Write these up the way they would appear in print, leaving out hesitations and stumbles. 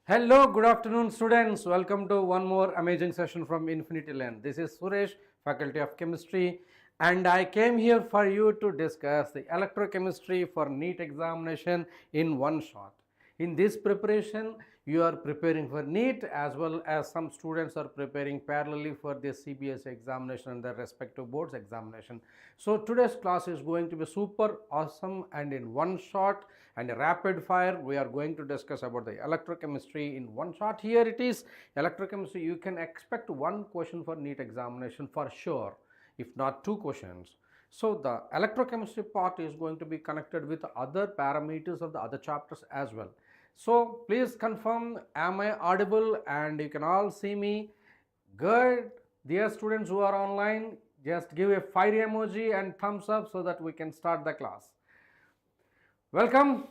Hello, good afternoon students. Welcome to one more amazing session from Infinity Learn. This is Suresh, Faculty of Chemistry, and I came here for you to discuss the electrochemistry for NEET examination in one shot. In this preparation, you are preparing for NEET as well as some students are preparing parallelly for the CBSE examination and their respective boards examination. So today's class is going to be super awesome and in one shot and a rapid fire. We are going to discuss about the electrochemistry in one shot. Here it is, electrochemistry. You can expect one question for NEET examination for sure, if not two questions. So the electrochemistry part is going to be connected with other parameters of the other chapters as well. So please confirm, am I audible and you can all see me? Good. Dear students who are online, just give a fire emoji and thumbs up so that we can start the class. Welcome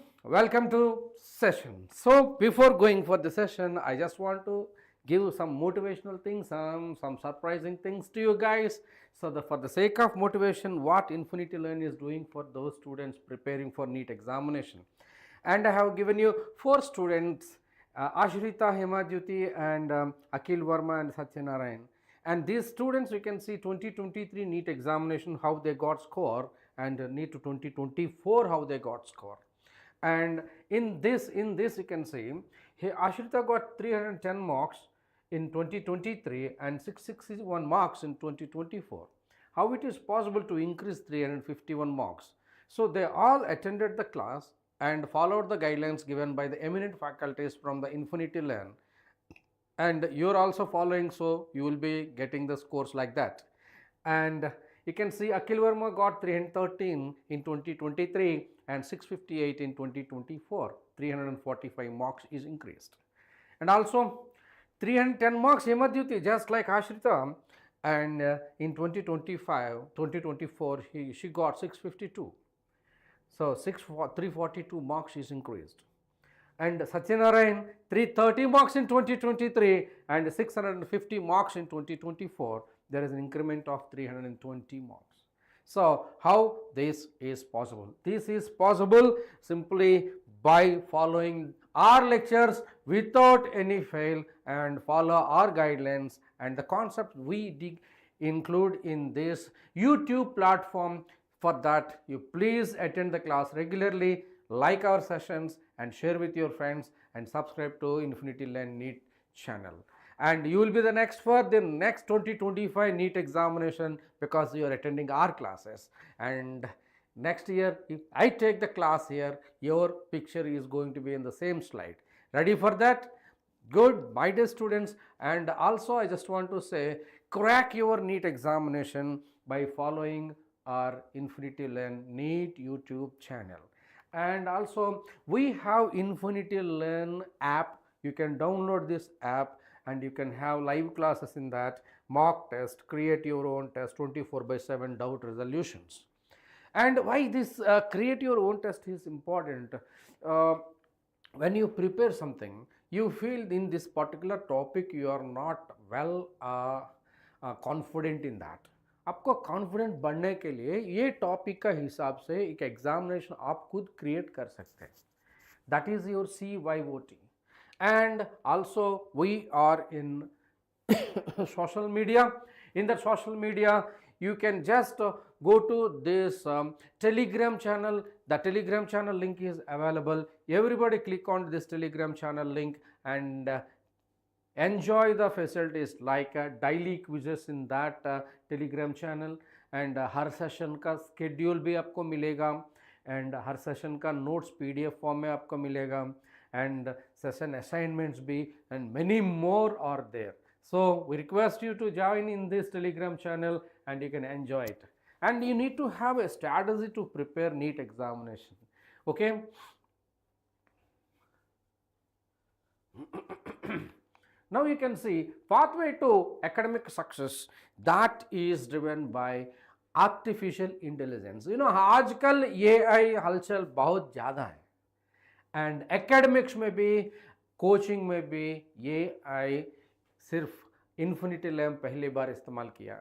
to session. So before going for the session, I just want to give some motivational things, some surprising things to you guys. So for the sake of motivation, what Infinity Learn is doing for those students preparing for NEET examination. And I have given you 4 students, Ashrita, Hemadyuti and Akhil Verma and Satyanarayan. And these students, you can see 2023 NEET examination, how they got score, and NEET 2024, how they got score. And in this you can see, Ashrita got 310 marks in 2023 and 661 marks in 2024. How it is possible to increase 351 marks? So they all attended the class and followed the guidelines given by the eminent faculties from the Infinity Learn, and you are also following, so you will be getting the scores like that. And you can see Akhil Verma got 313 in 2023 and 658 in 2024. 345 marks is increased. And also 310 marks Hemadyuti, just like Ashrita, and in 2024 she got 652. So 342 marks is increased. And Satyanarayan 330 marks in 2023 and 650 marks in 2024. There is an increment of 320 marks. So how this is possible? This is possible simply by following our lectures without any fail and follow our guidelines and the concepts we include in this YouTube platform. For that, you please attend the class regularly, like our sessions and share with your friends and subscribe to Infinity Learn NEET channel. And you will be the next for the next 2025 NEET examination because you are attending our classes. And next year, if I take the class here, your picture is going to be in the same slide. Ready for that? Good, my dear students. And also I just want to say, crack your NEET examination by following our Infinity Learn NEET YouTube channel. And also we have Infinity Learn app. You can download this app and you can have live classes in that, mock test, create your own test, 24/7 doubt resolutions. And why this create your own test is important? When you prepare something, you feel in this particular topic you are not well confident in that. आपको confident बनने के लिए ये topic का हिसाब से एक examination आप खुद क्रिएट कर सकते हैं. That is your CYOT. And also we are in social media. In the social media you can just go to this Telegram channel. The Telegram channel link is available. Everybody click on this Telegram channel link and enjoy the facilities like daily quizzes in that Telegram channel. And her session का schedule भी आपको मिलेगा and her session का notes PDF form में आपको मिलेगा and session assignments भी and many more are there. So we request you to join in this Telegram channel and you can enjoy it. And you need to have a strategy to prepare NEET examination. Okay. Now you can see pathway to academic success that is driven by artificial intelligence. You know, आजकल AI हलचल बहुत ज़्यादा है and academics में भी, coaching में भी AI सिर्फ Infinity Learn पहली बार इस्तेमाल किया.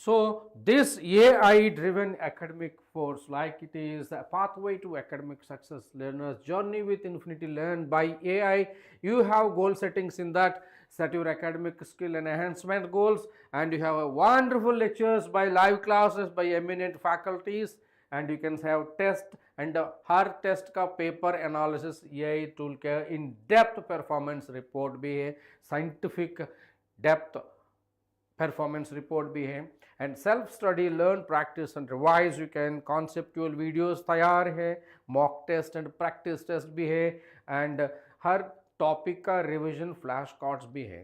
So this AI driven academic force, like it is a pathway to academic success, learners journey with infinity learn by AI. You have goal settings in that, set your academic skill and enhancement goals, and you have a wonderful lectures by live classes by eminent faculties, and you can have test and हर test का paper analysis AI tool के in depth performance report भी है, scientific depth performance report भी है, and self study learn practice and revise, you can conceptual videos तैयार है, mock test and practice test भी है, एंड हर टॉपिक का रिविजन फ्लैश कार्ड्स भी है,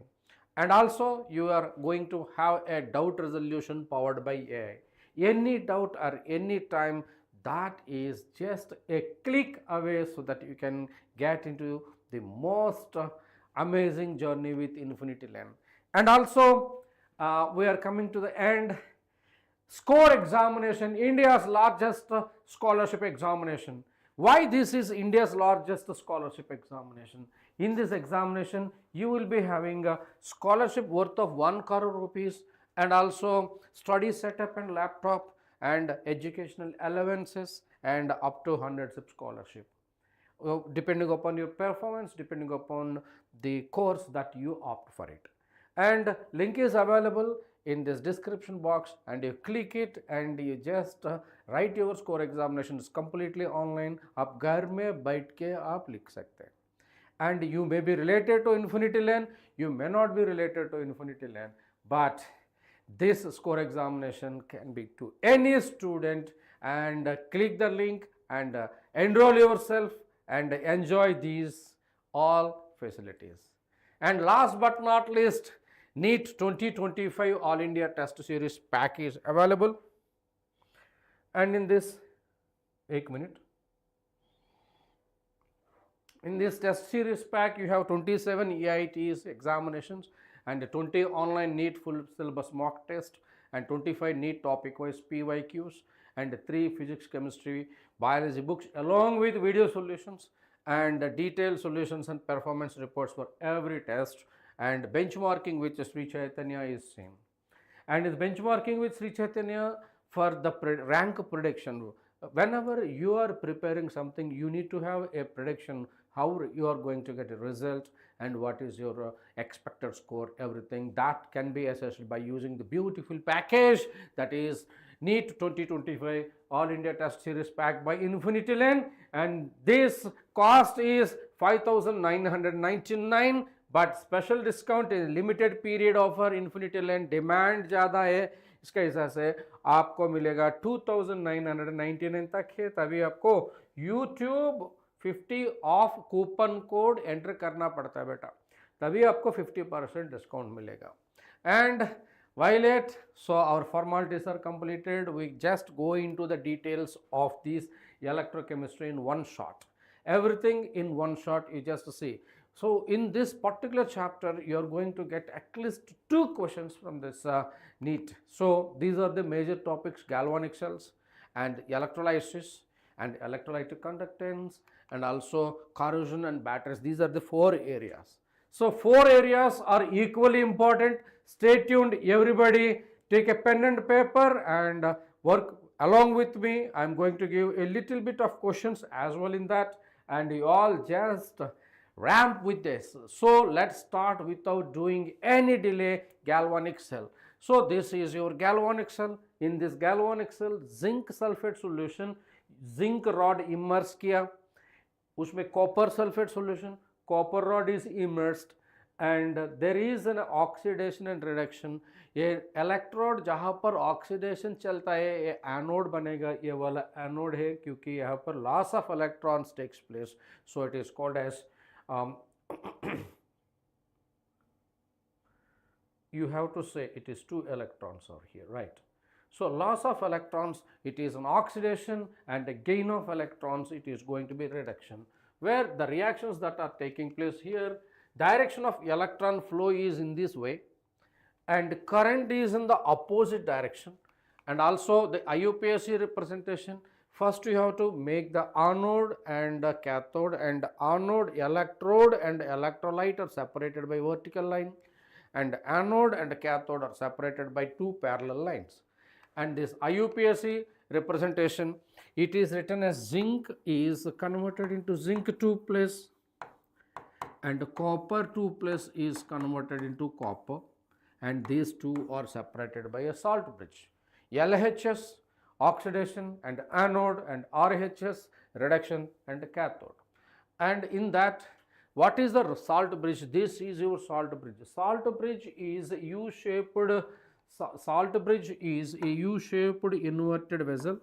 and also you are going to have a doubt resolution powered by AI. Any doubt or any time, that is just a click away, so that you can get into the most amazing journey with Infinity Learn. And also we are coming to the end. Score examination, India's largest scholarship examination. Why this is India's largest scholarship examination? In this examination, you will be having a scholarship worth of 1 crore rupees, and also study setup and laptop and educational allowances and up to 100 SIP scholarship. Depending upon your performance, depending upon the course that you opt for it. And link is available in this description box, and you click it and you just write your score. Examination is completely online. आप घर में बैठ के आप लिख सकते हैं. And you may be related to Infinity Learn, you may not be related to Infinity Learn, but this score examination can be to any student, and click the link and enroll yourself and enjoy these all facilities. And last but not least, NEET 2025 All India Test Series pack is available, and in this, 1 minute. In this test series pack, you have 27 EITs examinations and 20 online NEET full syllabus mock test, and 25 NEET topic wise PYQs, and 3 physics, chemistry, biology books, along with video solutions and detailed solutions and performance reports for every test, and benchmarking with Sri Chaitanya is same. And is benchmarking with Sri Chaitanya for the rank prediction. Whenever you are preparing something, you need to have a prediction how you are going to get a result and what is your expected score. Everything that can be assessed by using the beautiful package that is NEET 2025 All India Test Series pack by Infinity Learn, and this cost is 5,999, but special discount is limited period offer. Infinity Learn demand ज़्यादा है, इसका हिसाब से आपको मिलेगा 2,999 तक है. तभी आपको YouTube 50 of coupon code enter करना पड़ता है बेटा, तभी आपको 50% डिस्काउंट मिलेगा. And while it, so our formalities are completed, we just go into the details of this electrochemistry in one shot. Everything in one shot you just see. So in this particular chapter, you are going to get at least 2 questions from this NEET. So these are the major topics: galvanic cells and electrolysis and electrolytic conductance, and also corrosion and batteries. These are the 4 areas. So 4 areas are equally important. Stay tuned everybody, take a pen and paper and work along with me. I am going to give a little bit of questions as well in that, and you all just ramp with this. So let's start without doing any delay. Galvanic cell. So this is your galvanic cell. In this galvanic cell, zinc sulfate solution, zinc rod immerse किया, उसमें copper sulfate solution, copper rod is immersed, and there is an oxidation and reduction. ये electrode जहाँ पर oxidation चलता है, ये anode बनेगा. ये वाला anode है क्योंकि यहाँ पर loss of electrons takes place, so it is called as you have to say it is 2 electrons over here, right? So loss of electrons, it is an oxidation, and the gain of electrons, it is going to be reduction. Where the reactions that are taking place here, direction of electron flow is in this way, and current is in the opposite direction. And also the IUPAC representation, first you have to make the anode and the cathode, and anode, electrode and electrolyte are separated by vertical line, and anode and cathode are separated by 2 parallel lines. and this IUPAC representation, it is written as zinc is converted into zinc 2 plus and copper 2 plus is converted into copper, and these two are separated by a salt bridge. LHS oxidation and anode, and RHS reduction and cathode. And in that, what is the salt bridge? This is your salt bridge. Salt bridge is U-shaped. Salt bridge is a U-shaped inverted vessel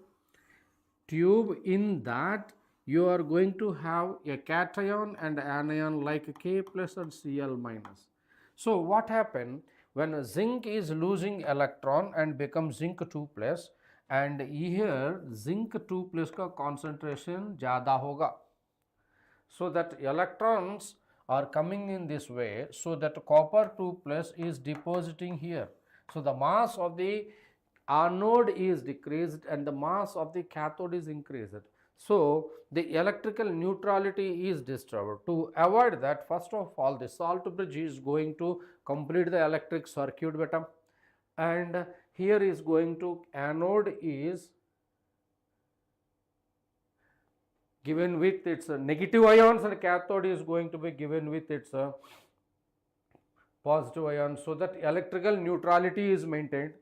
tube. In that, you are going to have a cation and anion like K plus and Cl minus. So what happened when zinc is losing electron and becomes zinc 2 plus, and here zinc 2 plus का concentration ज़्यादा होगा, so that electrons are coming in this way, so that copper 2 plus is depositing here. So the mass of the anode is decreased and the mass of the cathode is increased. So the electrical neutrality is disturbed. To avoid that, first of all, the salt bridge is going to complete the electric circuit better, and here is going to anode is given with its negative ions and cathode is going to be given with its positive ions, so that electrical neutrality is maintained.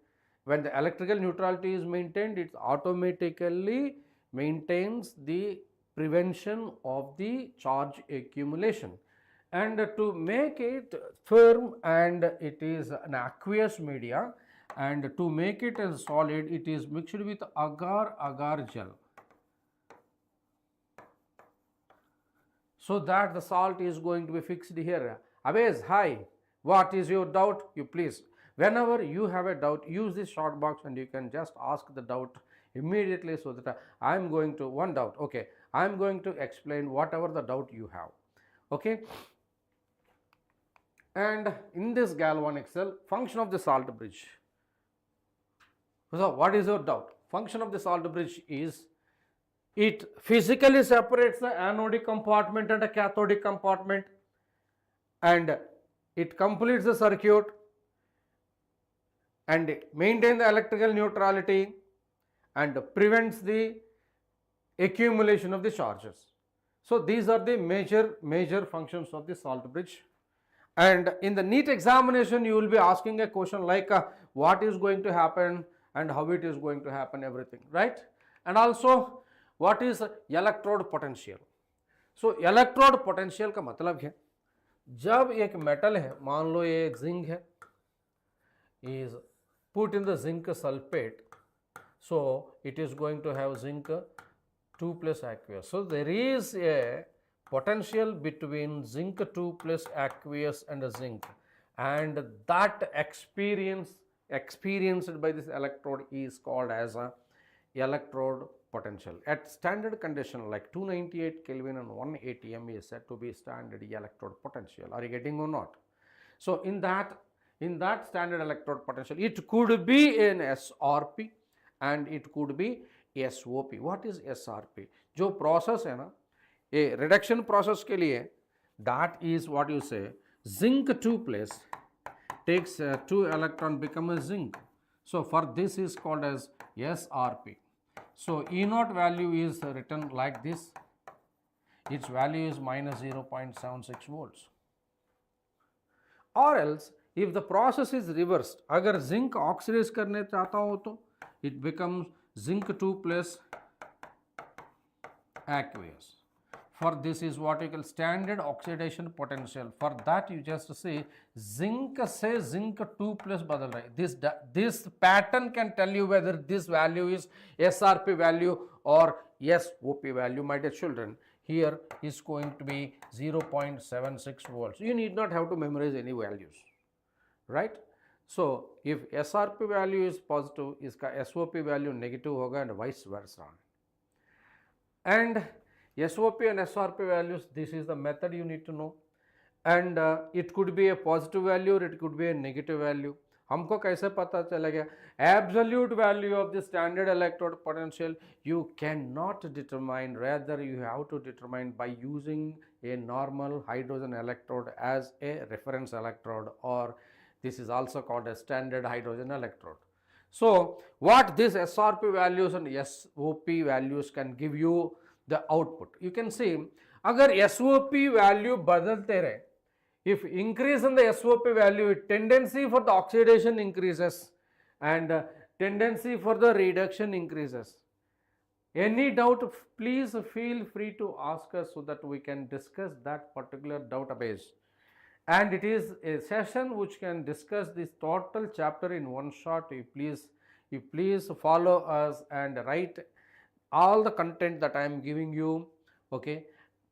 When the electrical neutrality is maintained, it automatically maintains the prevention of the charge accumulation. And to make it firm, and it is an aqueous media, and to make it as solid, it is mixed with agar gel, so that the salt is going to be fixed here. Abez, hi, what is your doubt? You please, whenever you have a doubt, use this short box and you can just ask the doubt immediately, so that I am going to one doubt, okay, I am going to explain whatever the doubt you have, okay. And in this galvanic cell, function of the salt bridge. So what is your doubt? Function of the salt bridge is it physically separates the anodic compartment and the cathodic compartment, and it completes the circuit and maintains the electrical neutrality and prevents the accumulation of the charges. So these are the major functions of the salt bridge. And in the NEET examination, you will be asking a question like what is going to happen and how it is going to happen, everything, right? And also, what is electrode potential? So electrode potential का मतलब है, जब एक metal है, मान लो ये एक zinc है, is put in the zinc sulfate, so it is going to have zinc 2 plus aqueous. So there is a potential between zinc 2 plus aqueous and a zinc, and that experienced by this electrode is called as a electrode potential. At standard condition like 298 Kelvin and 180 M is said to be standard electrode potential. Are you getting or not? So in that standard electrode potential, it could be an SRP and it could be SOP. What is SRP? जो process है ना, ये reduction process के लिए, that is what you say, zinc 2 plus takes 2 electron become a zinc. So for this is called as SRP. So E naught value is written like this. Its value is minus 0.76 volts. Or else, if the process is reversed, अगर zinc oxidize करने चाहता हो तो it becomes zinc 2 plus aqueous. For this is what you call standard oxidation potential. For that you just say zinc से zinc 2 plus बदल रहा है. This pattern can tell you whether this value is SRP value or SOP value, my dear children. Here is going to be 0.76 volts. You need not have to memorize any values, right? So if SRP value is positive, इसका SOP value negative होगा and vice versa. And SOP and SRP values, this is the method you need to know, and it could be a positive value or it could be a negative value. हमको कैसे पता चलेगा? Absolute value of the standard electrode potential you cannot determine, rather you have to determine by using a normal hydrogen electrode as a reference electrode, or this is also called a standard hydrogen electrode. So what these SRP values and SOP values can give you the output. You can see अगर SOP value बदलते रहे, if increase in the SOP value, tendency for the oxidation increases and tendency for the reduction increases. Any doubt, please feel free to ask us so that we can discuss that particular database. And it is a session which can discuss this total chapter in one shot. You please follow us and write all the content that I am giving you. Okay,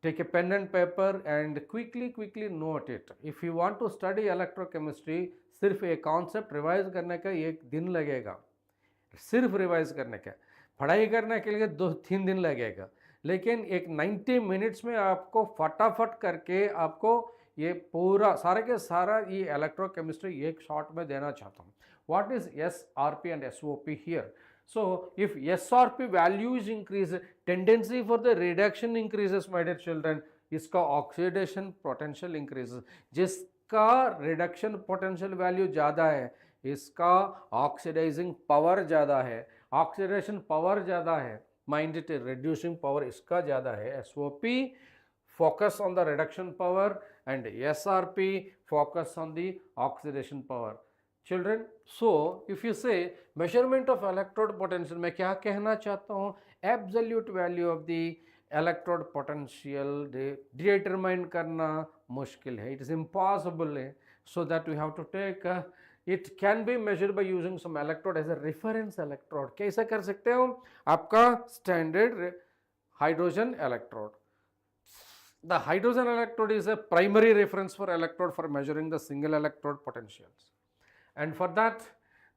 take a pen and paper and quickly note it. If you want to study electrochemistry, सिर्फ एक concept revise करने का एक दिन लगेगा, सिर्फ revise करने का, पढ़ाई करने के लिए 2-3 दिन लगेगा, लेकिन एक 90 मिनट्स में आपको फटाफट करके आपको ये पूरा सारे के सारा ये इलेक्ट्रोकेमिस्ट्री एक शॉट में देना चाहता हूँ. What is SRP and SOP here? So if SRP values increase, tendency for the reduction increases, my dear children. इसका ऑक्सीडेशन पोटेंशियल इंक्रीजेस. जिसका रिडक्शन पोटेंशियल वैल्यू ज़्यादा है, इसका ऑक्सीडाइजिंग पावर ज़्यादा है, ऑक्सीडेशन पावर ज़्यादा है, माइंड इट रिड्यूसिंग पावर इसका ज़्यादा है. SOP focus on the reduction power and SRP focus on the oxidation power. Children, so if you say measurement of electrode potential, मैं क्या कहना चाहता हूँ, absolute value of the electrode potential determine करना मुश्किल है, it is impossible है. So that we have to take it can be measured by using some electrode as a reference electrode. कैसे कर सकते हो, आपका standard hydrogen electrode. The hydrogen electrode is a primary reference for electrode for measuring the single electrode potentials. And for that,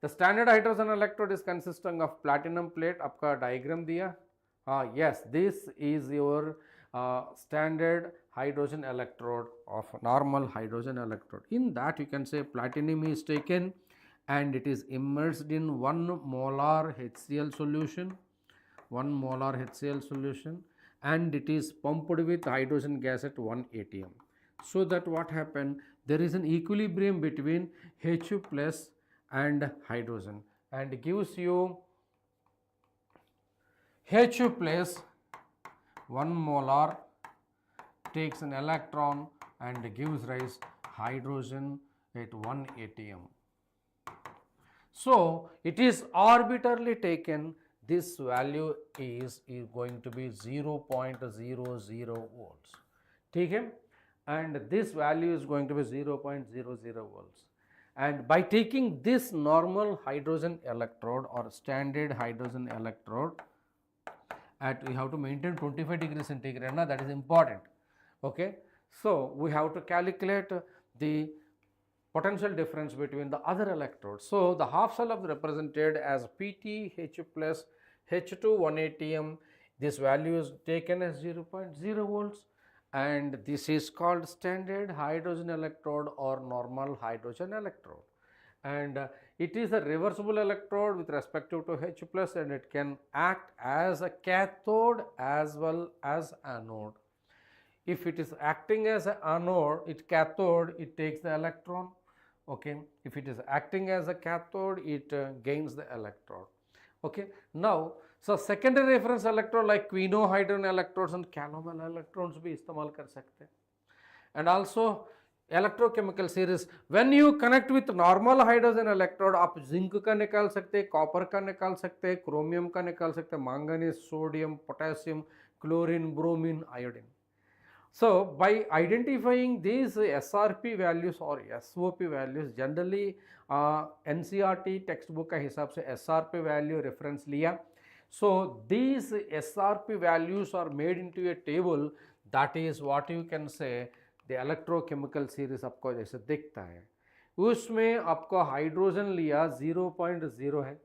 the standard hydrogen electrode is consisting of platinum plate. आपका diagram दिया. Yes, this is your standard hydrogen electrode of normal hydrogen electrode. In that you can say platinum is taken and it is immersed in 1 molar HCl solution, 1 molar HCl solution, and it is pumped with hydrogen gas at 1 atm. So that what happened, there is an equilibrium between H plus and hydrogen and gives you H plus 1 molar takes an electron and gives rise hydrogen at 1 atm. So it is arbitrarily taken. This value is going to be 0.00 volts. ठीक है? And this value is going to be 0.00 volts. And by taking this normal hydrogen electrode or standard hydrogen electrode, we have to maintain 25 degrees centigrade, na, that is important. Okay, so we have to calculate the potential difference between the other electrodes. So the half cell is represented as PT H plus H2 1 atm. This value is taken as 0.0 volts. And this is called standard hydrogen electrode or normal hydrogen electrode. And it is a reversible electrode with respect to H plus, and it can act as a cathode as well as anode. If it is acting as an anode, it takes the electron. Okay, if it is acting as a cathode, it gains the electron. Okay, now so secondary reference electrode like quino hydrogen electrodes and calomel electrons भी इस्तेमाल कर सकते हैं. And also electrochemical series, when you connect with normal hydrogen electrode, आप zinc का निकाल सकते हैं, कॉपर का निकाल सकते हैं, क्रोमियम का निकाल सकते हैं, manganese, sodium, potassium, chlorine, bromine, iodine. So by identifying these SRP values or SOP values, generally NCERT textbook का हिसाब से SRP value reference लिया. So these SRP values are made into a table. That is what you can say the electrochemical series आपको जैसे दिखता है. उसमें आपको हाइड्रोजन लिया 0.0 है,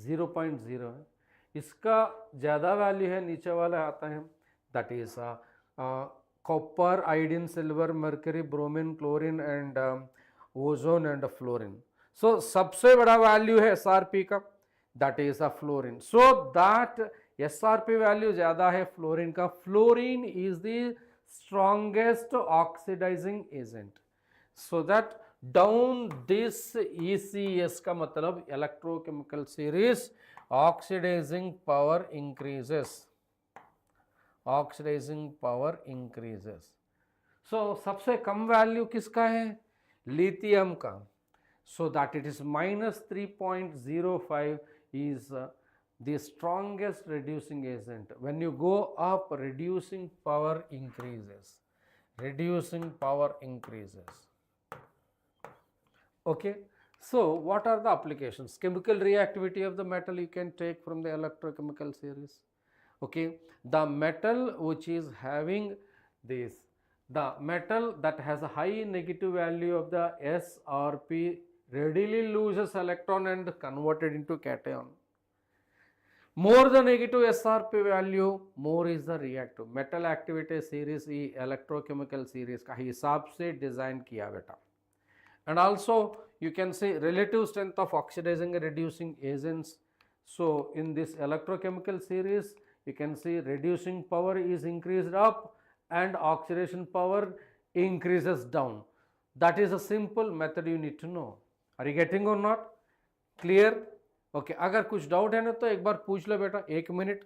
0.0 है. इसका ज़्यादा वैल्यू है, नीचे वाला आता है, that is copper, iodine, silver, mercury, bromine, chlorine and ozone and fluorine. So सबसे बड़ा वैल्यू है SRP का, that is a fluorine. So that SRP value ज़्यादा है fluorine का. Fluorine is the strongest oxidizing agent. So that down this ECS का मतलब electrochemical series oxidizing power increases, oxidizing power increases. So सबसे कम value किसका है? लिथियम का। So that it is -3.05 is the strongest reducing agent. When you go up, reducing power increases, reducing power increases. Okay, so what are the applications? Chemical reactivity of the metal you can take from the electrochemical series. Okay, the metal which is having this, the metal that has a high negative value of the SRP readily loses electron and converted into cation. More the negative SRP value, more is the reactive. Metal activity series ये electrochemical series का हिसाब से design किया बेटा. And also you can say relative strength of oxidizing and reducing agents. So in this electrochemical series you can see reducing power is increased up and oxidation power increases down. That is a simple method you need to know. Are you getting or not? Clear? Okay अगर कुछ doubt है ना तो एक बार पूछ लो बेटा, 1 minute.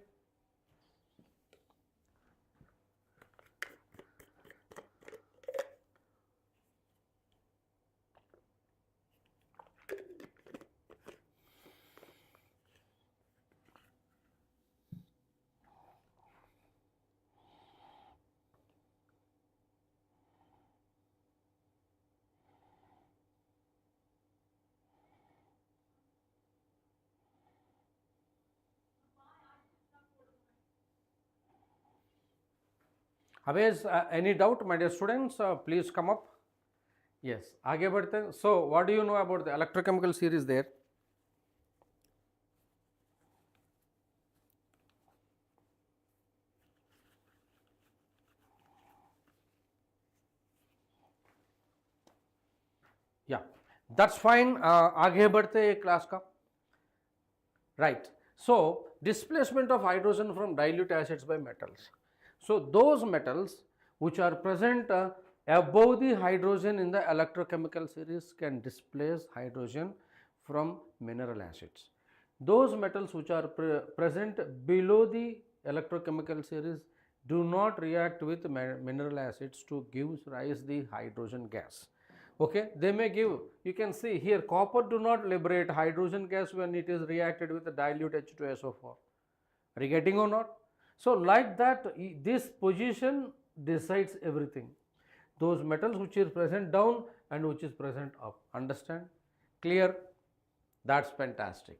Otherwise, any doubt, my dear students, please come up. Yes, आगे बढ़ते हैं. So, what do you know about the electrochemical series there? Yeah, that's fine. आगे बढ़ते हैं क्लास का. Right. So, displacement of hydrogen from dilute acids by metals. So, those metals which are present above the hydrogen in the electrochemical series can displace hydrogen from mineral acids. Those metals which are present below the electrochemical series do not react with mineral acids to give rise the hydrogen gas. Okay, they may give, you can see here copper do not liberate hydrogen gas when it is reacted with the dilute H2SO4. Are you getting or not? So, like that this position decides everything. Those metals which is present down and which is present up. Understand? Clear? That's fantastic.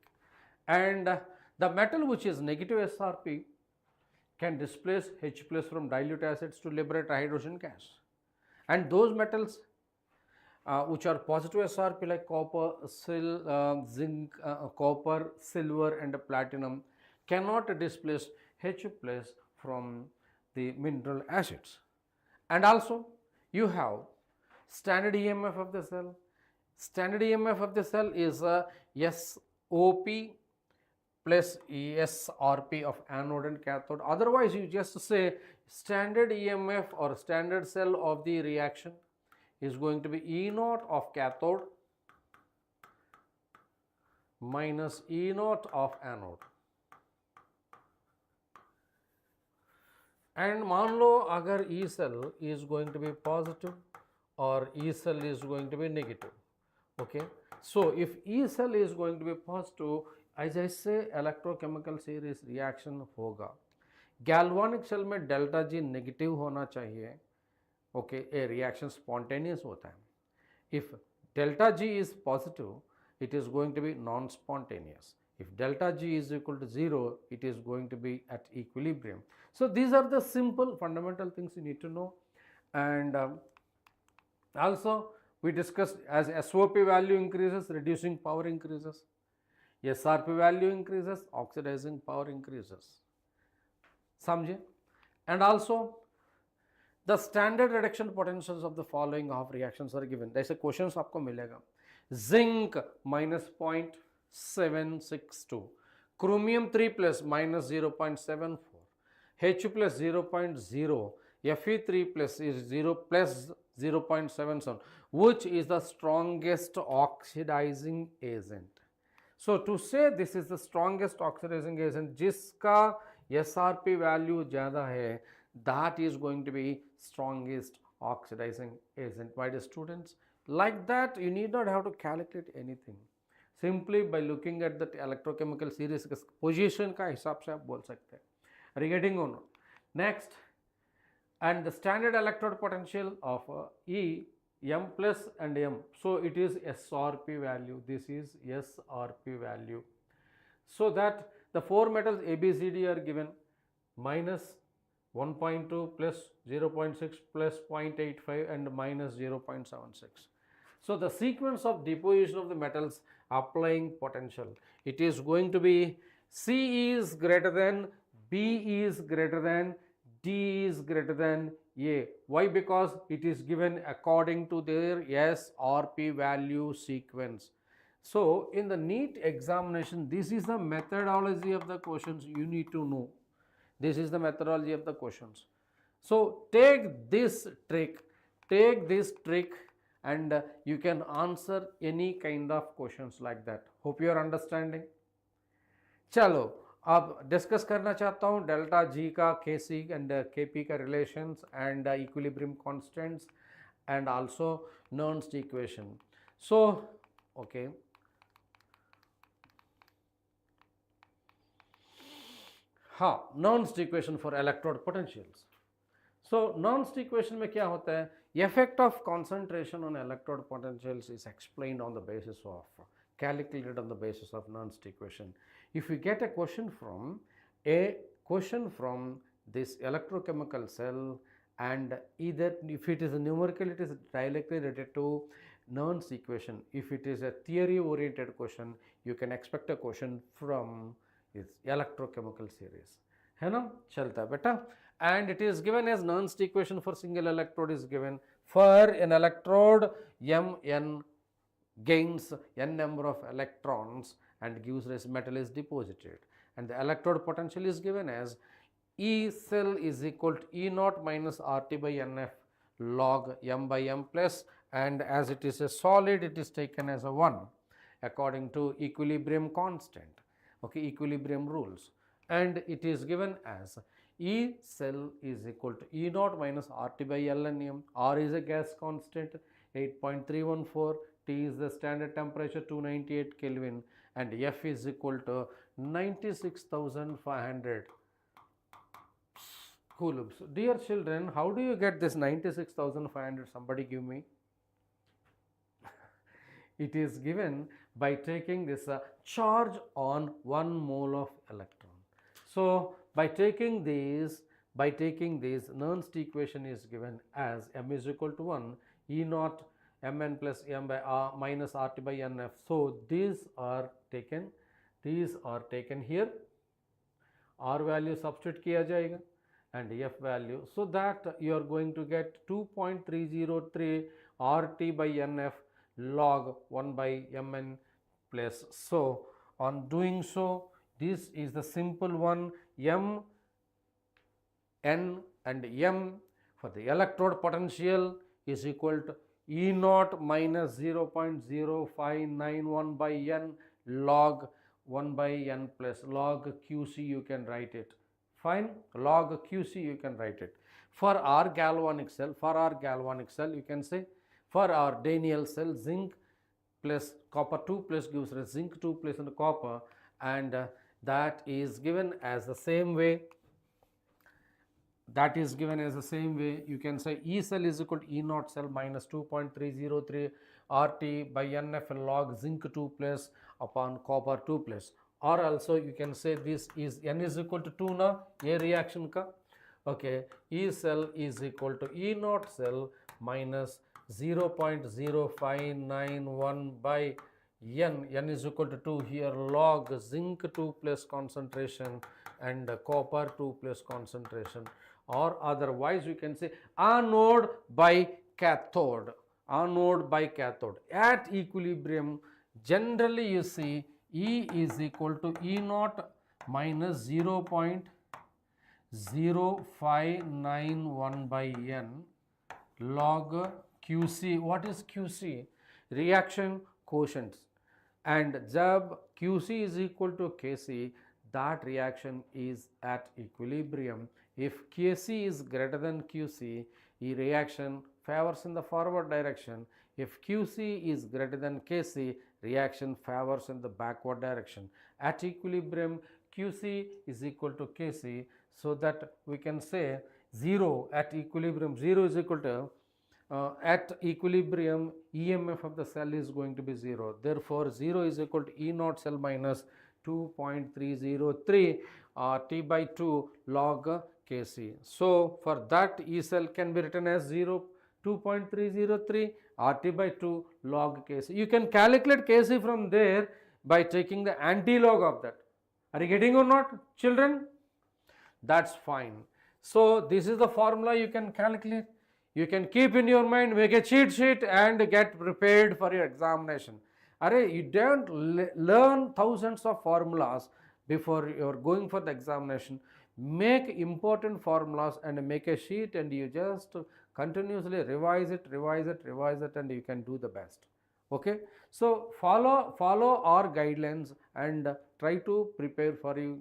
And the metal which is negative SRP can displace H plus from dilute acids to liberate hydrogen gas. And those metals which are positive SRP like copper, zinc, copper, silver and platinum cannot displace H plus from the mineral acids. And also you have standard EMF of the cell. Standard EMF of the cell is SOP plus ESRP of anode and cathode. Otherwise you just say standard EMF or standard cell of the reaction is going to be E naught of cathode minus E naught of anode. And मान लो अगर E cell is going to be positive or E cell is going to be negative. Okay, so if E cell is going to be positive, as I say electrochemical series reaction होगा. Galvanic cell में delta G negative होना चाहिए. Okay, a reaction spontaneous होता है. If delta G is positive, it is going to be non-spontaneous. If delta G is equal to 0, it is going to be at equilibrium. So, these are the simple fundamental things you need to know. And also we discussed as SOP value increases, reducing power increases. SRP value increases, oxidizing power increases. समझे? And also the standard reduction potentials of the following of reactions are given. जैसे questions आपको मिलेगा. Zinc minus 0.762, chromium 3 plus minus 0.74, H plus 0.0, Fe3 plus is 0 plus 0.77, which is the strongest oxidizing agent. So to say this is the strongest oxidizing agent, जिसका SRP value ज़्यादा है, that is going to be strongest oxidizing agent. My dear students, like that you need not have to calculate anything. Simply by looking at the electrochemical series position का हिसाब से आप बोल सकते हैं. Are you getting on? Next, and the standard electrode potential of E, M plus and M. So it is SRP value. This is SRP value. So that the four metals A, B, C, D are given minus 1.2 plus 0.6 plus 0.85 and minus 0.76. So the sequence of deposition of the metals applying potential, it is going to be C is greater than, B is greater than, D is greater than A. Why? Because it is given according to their SRP value sequence. So in the NEET examination, this is the methodology of the questions you need to know. This is the methodology of the questions. So take this trick and you can answer any kind of questions like that. Hope you are understanding. चलो अब discuss करना चाहता हूँ delta G का Kc and Kp का relations and equilibrium constants and also Nernst equation. So okay, हाँ, Nernst equation for electrode potentials. So Nernst equation में क्या होता है, effect of concentration on electrode potentials is explained on the basis of, calculated on the basis of Nernst equation. If we get a question from this electrochemical cell, and either if it is a numerical, it is directly related to Nernst equation. If it is a theory oriented question, you can expect a question from its electrochemical series. है ना, चलता है बेटा. And it is given as Nernst equation for single electrode is given. For an electrode, Mn gains n number of electrons and gives rise metal is deposited, and the electrode potential is given as E cell is equal to E naught minus RT by Nf log M by M plus, and as it is a solid, it is taken as a 1 according to equilibrium constant, okay, equilibrium rules, and it is given as E cell is equal to E naught minus RT by ln M. R is a gas constant 8.314, T is the standard temperature 298 Kelvin, and F is equal to 96,500 coulombs. Dear children, how do you get this 96,500? Somebody give me. It is given by taking this charge on 1 mole of electron. So by taking these, Nernst equation is given as M is equal to 1 E naught Mn plus M by R minus RT by Nf. So these are taken here. R value substitute किया जाएगा and F value, so that you are going to get 2.303 RT by Nf log 1 by Mn plus. So on doing so, this is the simple one, M, N and M for the electrode potential is equal to E naught minus 0.0591 by N log 1 by N plus log QC, you can write it. Fine, log QC you can write it. For our galvanic cell, you can say, for our Daniell cell, zinc plus copper 2 plus gives us zinc 2 plus and copper, and that is given as the same way. You can say E cell is equal to E naught cell minus 2.303 RT by Nf log zinc 2 plus upon copper 2 plus, or also you can say this is N is equal to 2 na, A reaction ka, okay, E cell is equal to E naught cell minus 0.0591 by N is equal to 2 here log zinc 2 plus concentration and copper 2 plus concentration, or otherwise you can say anode by cathode. At equilibrium, generally you see E is equal to E naught minus 0.0591 by N log QC. What is QC? Reaction quotient. And jab QC is equal to Kc, that reaction is at equilibrium. If Kc is greater than QC, the reaction favors in the forward direction. If QC is greater than Kc, reaction favors in the backward direction. At equilibrium, QC is equal to Kc, so that we can say 0 at equilibrium. 0 is equal to at equilibrium, EMF of the cell is going to be 0. Therefore, 0 is equal to E naught cell minus 2.303 T by 2 log Kc. So, for that E cell can be written as 2.303 RT by 2 log Kc. You can calculate Kc from there by taking the anti-log of that. Are you getting or not, children? That's fine. So, this is the formula you can calculate. You can keep in your mind, make a cheat sheet and get prepared for your examination. You don't learn thousands of formulas before you're going for the examination. Make important formulas and make a sheet, and you just continuously revise it and you can do the best. Okay, so follow our guidelines and try to prepare for your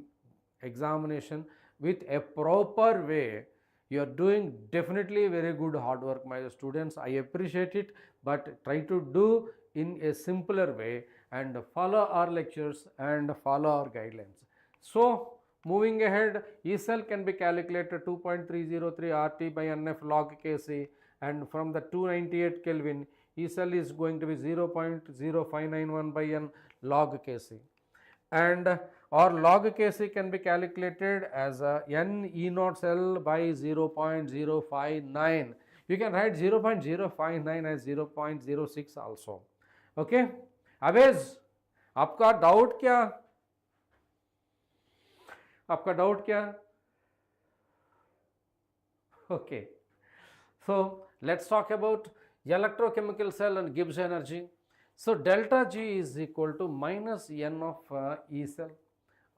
examination with a proper way. You are doing definitely very good hard work, my students. I appreciate it, but try to do in a simpler way and follow our lectures and follow our guidelines. So, moving ahead, E cell can be calculated 2.303 RT by NF log Kc, and from the 298 Kelvin, E cell is going to be 0.0591 by N log Kc. And or log Kc can be calculated as N E naught cell by 0.059. You can write 0.059 as 0.06 also. Okay, Awez आपका doubt क्या? Okay, so let's talk about electrochemical cell and Gibbs energy. So delta G is equal to minus N of E cell,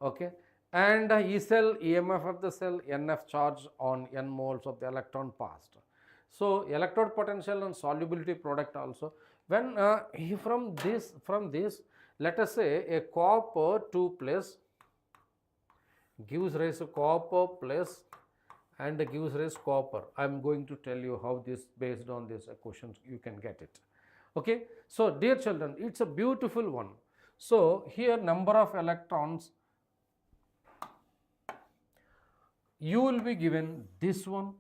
okay, and E cell EMF of the cell, NF charge on N moles of the electron passed. So electrode potential and solubility product also. When from this let us say a copper 2 plus gives rise to copper plus and gives rise to copper. I am going to tell you how this, based on this questions you can get it. Okay, so dear children, it's a beautiful one. So here number of electrons, you will be given this one,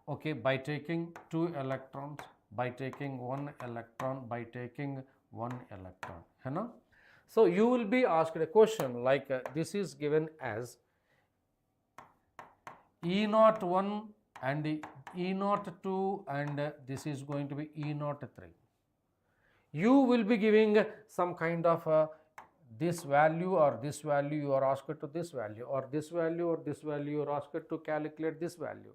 okay, by taking 2 electrons, by taking 1 electron, by taking 1 electron, है ना? So you will be asked a question like this is given as E naught 1 and E naught 2 and this is going to be E naught 3. You will be giving some kind of this value or this value, you are asked to this value, or this value or this value, you are asked to calculate this value.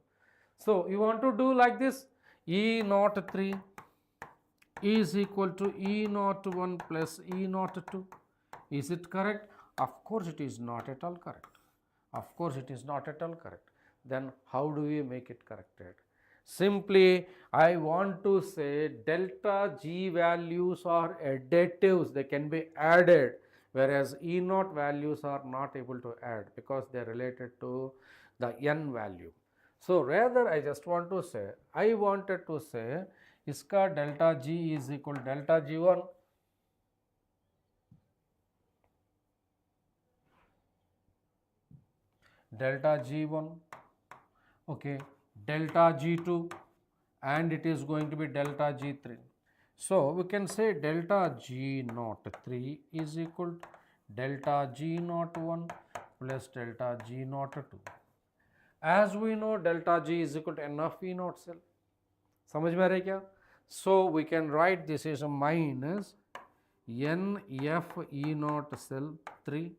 So you want to do like this, E naught 3 is equal to E naught 1 plus E naught 2. Is it correct? Of course it is not at all correct. Of course it is not at all correct. Then how do we make it corrected? Simply I want to say delta G values are additives, they can be added, whereas E naught values are not able to add because they are related to the N value. So rather I just want to say, I wanted to say iska delta G is equal to delta G1 delta G1, okay, delta G2, and it is going to be delta G3. So we can say delta G naught 3 is equal to delta G naught 1 plus delta G naught 2. As we know, delta G is equal to N of E naught cell. समझ में आ रहा है क्या? So we can write this as a minus NF E naught cell 3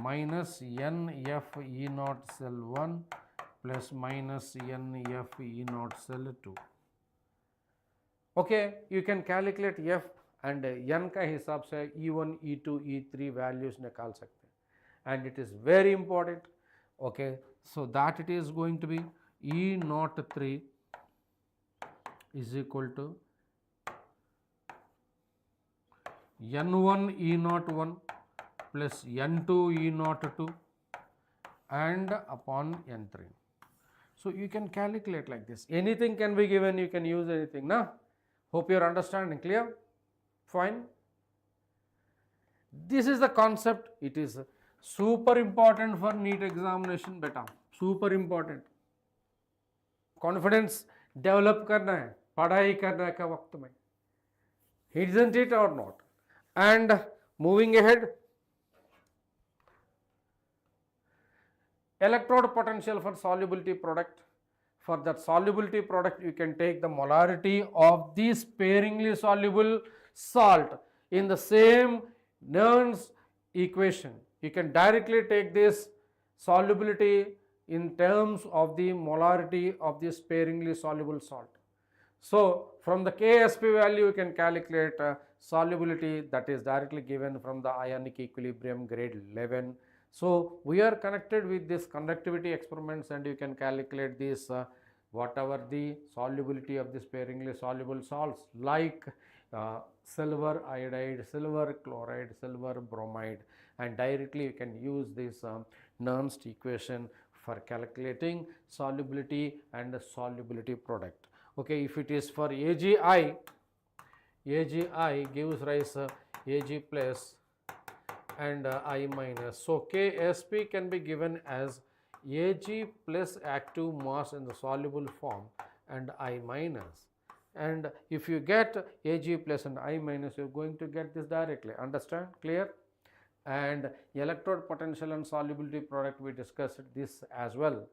minus NF E naught cell 1 plus minus NF E naught cell 2. Okay, you can calculate F and N का हिसाब से E1, E2, E3 values निकाल सकते हैं, and it is very important. Okay, so that it is going to be E naught 3 is equal to N1 E01 plus N2 E02 and upon N3. So you can calculate like this. Anything can be given, you can use anything. Now, hope you are understanding. Clear? Fine. This is the concept. It is super important for NEET examination beta. Super important. Confidence develop करना है, पढ़ाई करने का वक्त में. Isn't it or not? And moving ahead, electrode potential for solubility product. For that solubility product, you can take the molarity of the sparingly soluble salt in the same Nernst equation. You can directly take this solubility in terms of the molarity of the sparingly soluble salt. So, from the Ksp value, you can calculate solubility that is directly given from the ionic equilibrium grade 11. So, we are connected with this conductivity experiments, and you can calculate this whatever the solubility of the sparingly soluble salts like silver iodide, silver chloride, silver bromide, and directly you can use this Nernst equation for calculating solubility and the solubility product. Okay, if it is for AgI, AgI gives rise Ag plus and I minus. So Ksp can be given as Ag plus active mass in the soluble form and I minus. And if you get Ag plus and I minus, you are going to get this directly. Understand? Clear? And electrode potential and solubility product, we discussed this as well.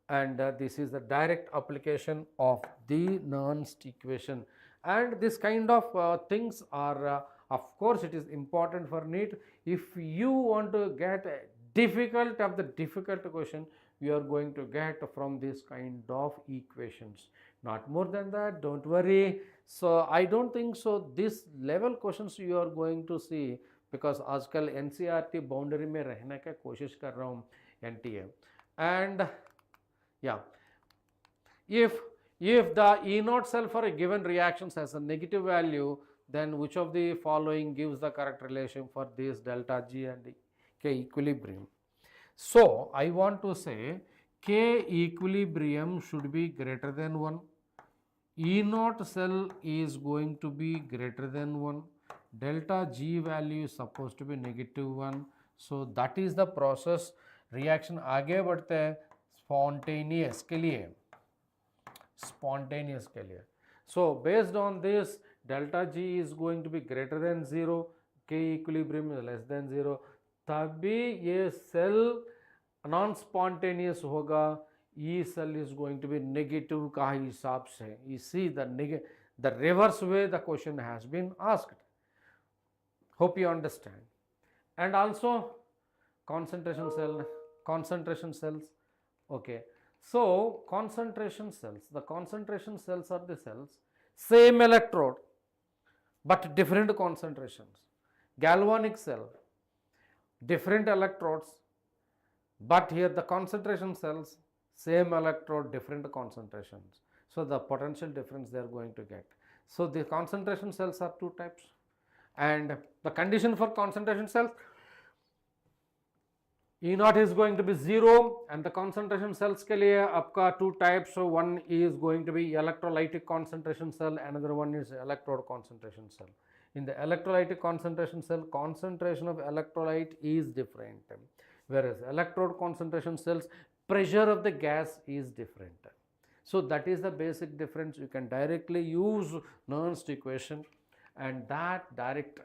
And this is the direct application of the Nernst equation. And this kind of things are, of course, it is important for NEET. If you want to get a difficult of the difficult question, you are going to get from this kind of equations. Not more than that, don't worry. So I don't think so this level questions you are going to see, because आजकल NCERT boundary में रहने का कोशिश कर रहा हूँ NTA. And yeah, if the E0 cell for a given reactions has a negative value, then which of the following gives the correct relation for this delta G and K equilibrium? So I want to say K equilibrium should be greater than 1. E0 cell is going to be greater than 1. Delta G value is supposed to be negative 1. So that is the process. Reaction आगे बढ़ते हैं spontaneous के लिए. Spontaneous के लिए. So based on this, delta G is going to be greater than 0. K equilibrium is less than 0. तभी ये cell non-spontaneous होगा. E cell is going to be negative का हिसाब से. You see the reverse way the question has been asked. Hope you understand. And also concentration cells. Okay. So concentration cells. The concentration cells are the cells, same electrode but different concentrations. Galvanic cell, different electrodes, but here the concentration cells, same electrode, different concentrations. So the potential difference they are going to get. So the concentration cells are two types, and the condition for concentration cells, E0 is going to be 0, and the concentration cells के लिए आपका two types. So one is going to be electrolytic concentration cell, another one is electrode concentration cell. In the electrolytic concentration cell, concentration of electrolyte is different, whereas electrode concentration cells, pressure of the gas is different. So that is the basic difference. You can directly use Nernst equation and that direct.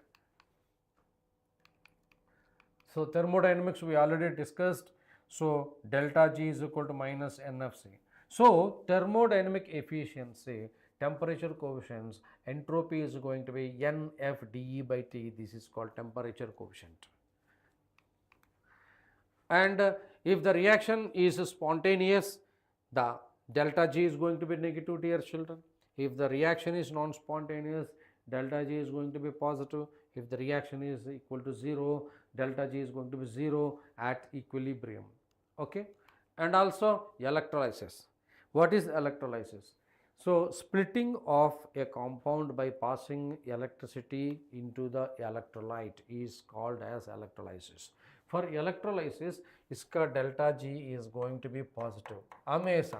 So thermodynamics we already discussed. So delta G is equal to minus NFC. So thermodynamic efficiency, temperature coefficients, entropy is going to be NFdE by T. This is called temperature coefficient. And if the reaction is spontaneous, the delta G is going to be negative, dear children. If the reaction is non-spontaneous, delta G is going to be positive. If the reaction is equal to 0, delta G is going to be 0 at equilibrium. Okay. And also electrolysis. What is electrolysis? So splitting of a compound by passing electricity into the electrolyte is called as electrolysis. For electrolysis, इसका delta G is going to be positive. हमेशा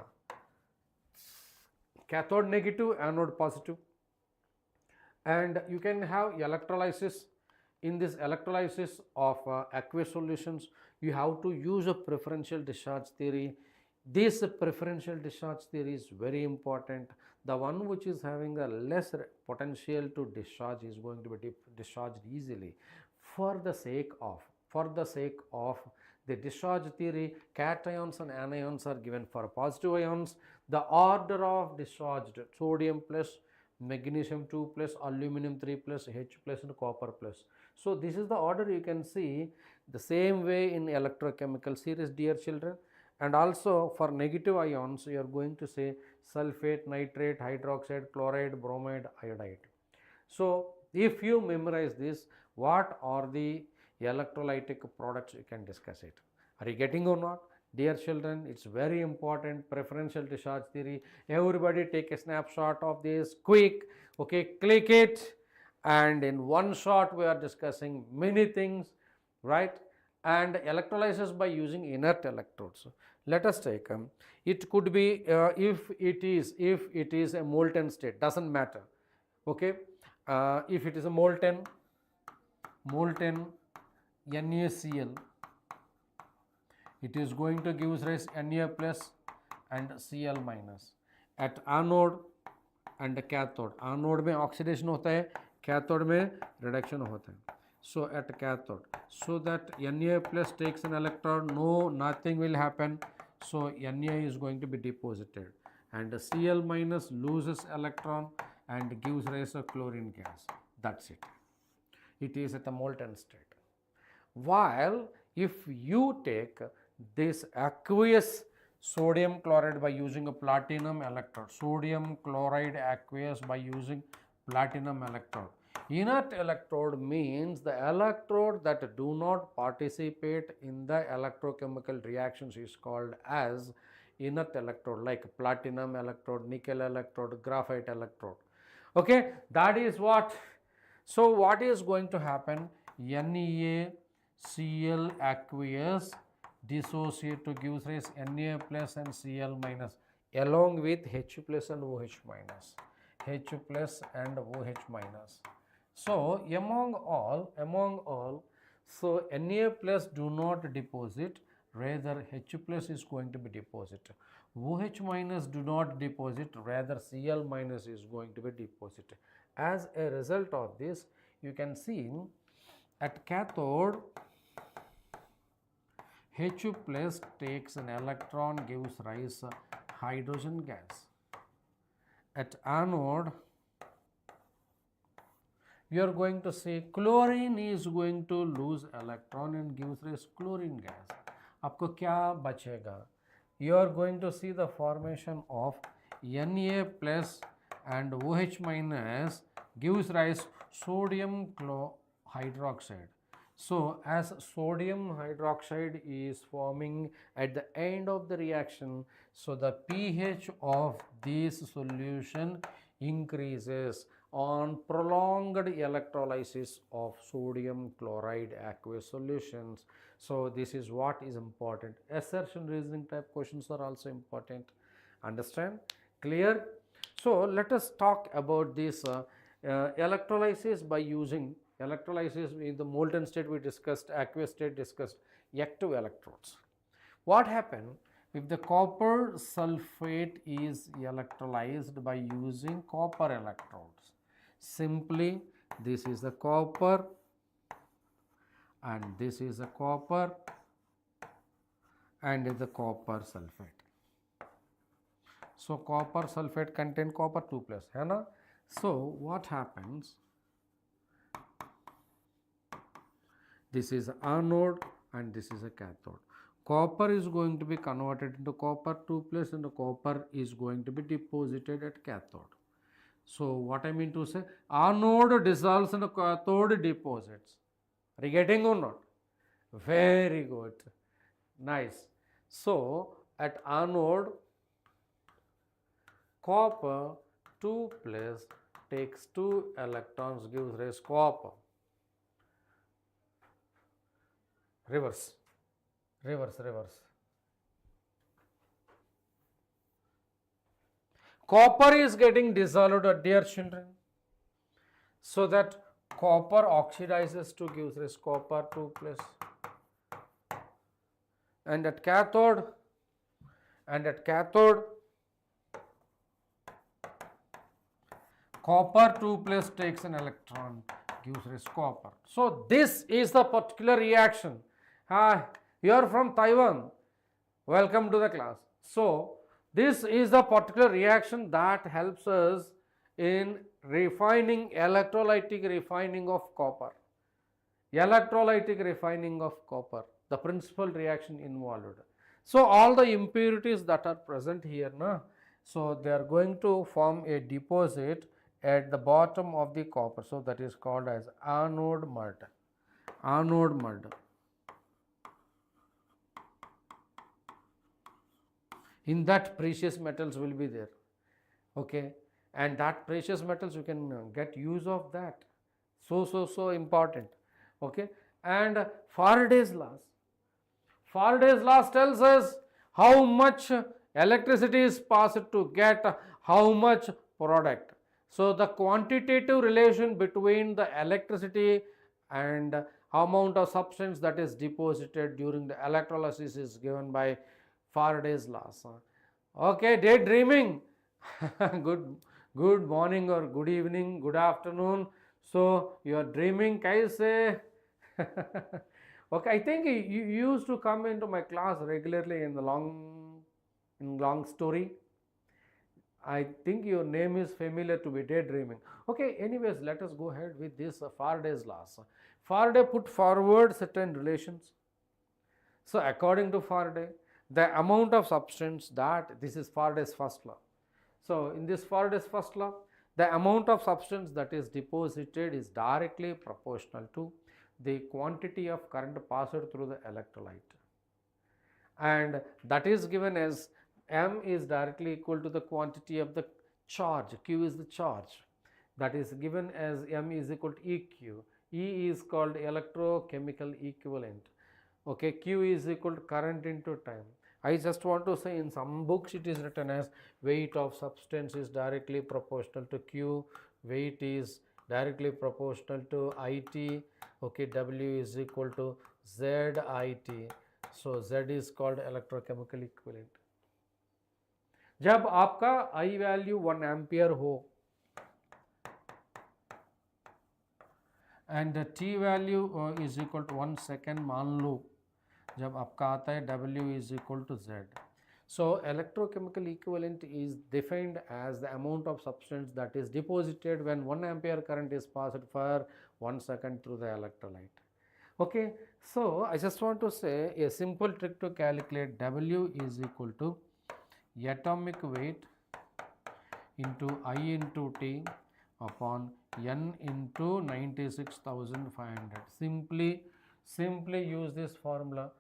cathode negative, anode positive. And you can have electrolysis. In this electrolysis of aqueous solutions, you have to use a preferential discharge theory. This preferential discharge theory is very important. The one which is having a less potential to discharge is going to be discharged easily. For the sake of the discharge theory, cations and anions are given for positive ions. The order of discharged: sodium plus, magnesium 2 plus, aluminum 3 plus, H plus and copper plus. So this is the order. You can see the same way in electrochemical series, dear children. And also for negative ions, you are going to say sulfate, nitrate, hydroxide, chloride, bromide, iodide. So if you memorize this, what are the electrolytic products, you can discuss it. Are you getting or not? Dear children, it's very important. Preferential discharge theory. Everybody take a snapshot of this quick. Okay, click it. And in one shot, we are discussing many things, right? And electrolysis by using inert electrodes. Let us take it could be if it is a molten state, doesn't matter. Okay, if it is a molten NaCl, it is going to give rise Na plus and Cl minus. At anode and cathode, anode में oxidation होता है, cathode में reduction होता है. So at cathode, so that Na plus takes an electron, nothing will happen. So Na is going to be deposited, and Cl minus loses electron and gives rise to chlorine gas. That's it. It is at the molten state. While if you take this aqueous sodium chloride by using a platinum electrode, sodium chloride aqueous by using platinum electrode. Inert electrode means the electrode that do not participate in the electrochemical reactions is called as inert electrode, like platinum electrode, nickel electrode, graphite electrode. Okay, that is what. So what is going to happen? NaCl aqueous dissociate to give rise Na plus and Cl minus along with H plus and OH minus. H plus and OH minus. So among all, so Na plus do not deposit, rather H plus is going to be deposited. OH minus do not deposit, rather Cl minus is going to be deposited. As a result of this, you can see at cathode, H plus takes an electron, gives rise hydrogen gas. At anode, you are going to see chlorine is going to lose electron and gives rise chlorine gas. आपको क्या बचेगा? You are going to see the formation of Na plus and OH minus gives rise sodium hydroxide. So as sodium hydroxide is forming at the end of the reaction, so the pH of this solution increases on prolonged electrolysis of sodium chloride aqueous solutions. So this is what is important. Assertion reasoning type questions are also important. Understand? Clear? So let us talk about this electrolysis by using electrolysis in the molten state we discussed, aqueous state discussed, active electrodes. What happens if the copper sulfate is electrolyzed by using copper electrodes? Simply, this is the copper and this is the copper and the copper sulfate. So copper sulfate contain copper 2 plus, है ना? So what happens? This is anode and this is a cathode. Copper is going to be converted into copper 2 plus and the copper is going to be deposited at cathode. So what I mean to say, anode dissolves and cathode deposits. Are you getting or not? Very good. Nice. So at anode, Copper 2 plus takes 2 electrons, gives rise copper. Reverse. Copper is getting dissolved, dear children, so that copper oxidizes to gives rise copper 2 plus, and at cathode copper 2 plus takes an electron, gives rise copper. So this is the particular reaction. Hi, you are from Taiwan, welcome to the class. So this is the particular reaction that helps us in electrolytic refining of copper. Electrolytic refining of copper, the principal reaction involved. So all the impurities that are present here, so they are going to form a deposit at the bottom of the copper. So that is called as anode mud. In that precious metals will be there, okay, and that precious metals you can get use of that. So important, okay. And Faraday's laws tells us how much electricity is passed to get how much product. So the quantitative relation between the electricity and amount of substance that is deposited during the electrolysis is given by Faraday's laws. Okay, daydreaming. good morning or good evening, good afternoon. So you are dreaming, kaise? Okay, I think you used to come into my class regularly in the long story. I think your name is familiar to be daydreaming. Okay, anyways, let us go ahead with this Faraday's laws. Faraday put forward certain relations. So according to Faraday, the amount of substance this is Faraday's first law. So in this Faraday's first law, the amount of substance that is deposited is directly proportional to the quantity of current passed through the electrolyte, and that is given as M is directly equal to the quantity of the charge. Q is the charge, that is given as M is equal to EQ. E is called electrochemical equivalent. Okay, Q is equal to current into time. I just want to say, in some books it is written as weight of substance is directly proportional to Q, weight is directly proportional to IT. Okay, W is equal to ZIT. So Z is called electrochemical equivalent. जब आपका I value 1 ampere हो and T value is equal to 1 second मान लो, जब आपका आता है W is equal to Z. So electrochemical equivalent is defined as the amount of substance that is deposited when 1 ampere current is passed for 1 second through the electrolyte. Okay, so I just want to say a simple trick to calculate W is equal to atomic weight into I into T upon N into 96,500. Simply use this formula.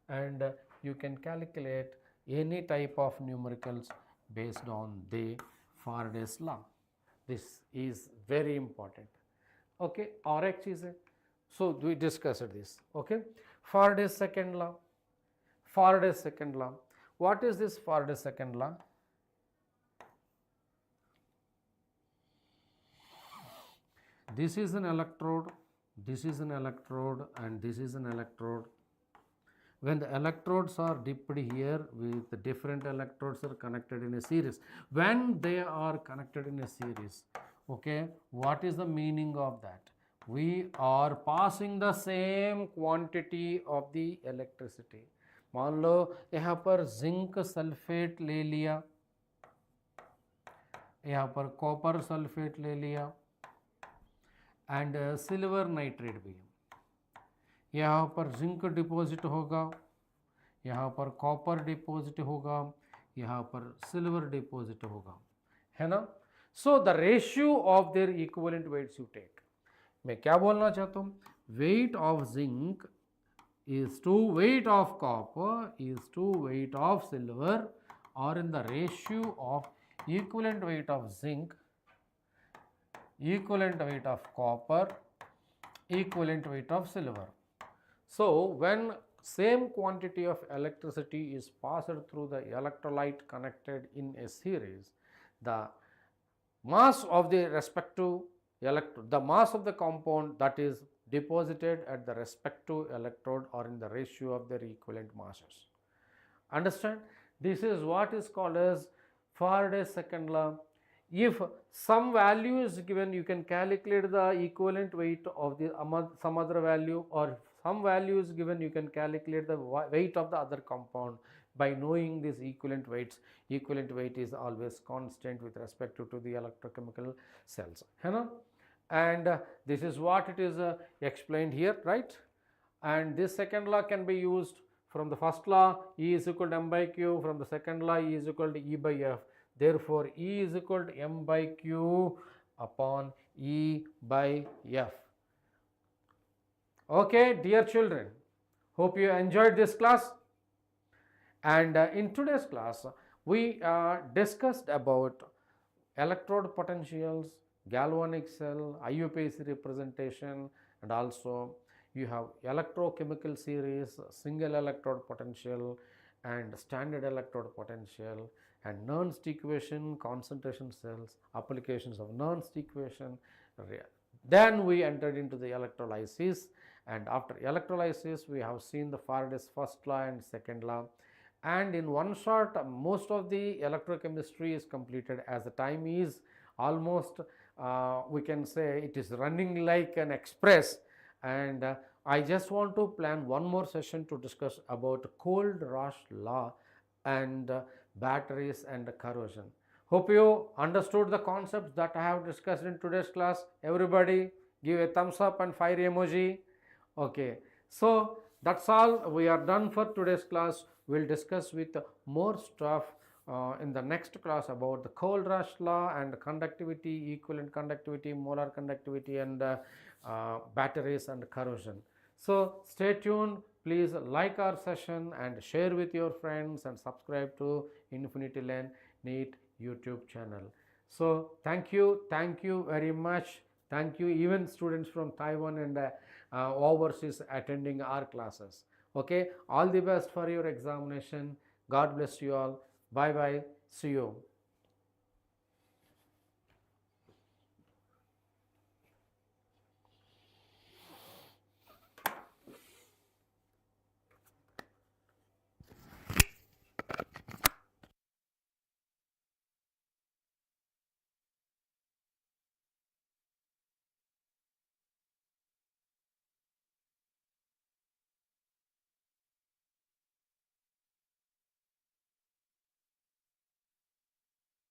And you can calculate any type of numericals based on the Faraday's law. This is very important. Okay, और एक चीज़ है, so we discussed this. Okay, Faraday's second law. What is this Faraday's second law? This is an electrode, this is an electrode, and this is an electrode. When the electrodes are dipped here, with the different electrodes are connected in a series. When they are connected in a series, okay, what is the meaning of that? We are passing the same quantity of the electricity. मान लो यहाँ पर zinc sulphate ले लिया, यहाँ पर copper sulphate ले लिया, and silver nitrate भी. यहाँ पर जिंक डिपॉजिट होगा, यहाँ पर कॉपर डिपॉजिट होगा, यहाँ पर सिल्वर डिपॉजिट होगा, है ना. So the ratio of their equivalent weights you take. मैं क्या बोलना चाहता हूँ, weight of zinc is to weight of copper is to weight of silver or in the ratio of equivalent weight of zinc, equivalent weight of copper, equivalent weight of silver. So, when same quantity of electricity is passed through the electrolyte connected in a series, the mass of the respective the mass of the compound that is deposited at the respective electrode are in the ratio of their equivalent masses. Understand? This is what is called as Faraday's second law. If some value is given, you can calculate the equivalent weight of the some other value, or some value is given, you can calculate the weight of the other compound by knowing these equivalent weights. Equivalent weight is always constant with respect to the electrochemical cells. And this is what it is explained here, right? And this second law can be used from the first law, E is equal to m by q, from the second law, E is equal to E by F. Therefore, E is equal to m by q upon E by F. Okay, dear children, hope you enjoyed this class. And in today's class, we discussed about electrode potentials, galvanic cell, IUPAC representation, and also you have electrochemical series, single electrode potential and standard electrode potential, and Nernst equation, concentration cells, applications of Nernst equation. Then we entered into the electrolysis, and after electrolysis we have seen the Faraday's first law and second law. And in one shot, most of the electrochemistry is completed, as the time is almost we can say it is running like an express. And I just want to plan one more session to discuss about cold rush law and batteries and corrosion. Hope you understood the concepts that I have discussed in today's class. Everybody give a thumbs up and fire emoji. Okay, so that's all. We are done for today's class. We'll discuss with more stuff in the next class about the cold rush law and conductivity, equivalent conductivity, molar conductivity, and batteries and corrosion. So stay tuned. Please like our session and share with your friends and subscribe to Infinity Learn NEET YouTube channel. So thank you very much. Thank you even students from Taiwan and overseas attending our classes. Okay, all the best for your examination. God bless you all. Bye bye. See you.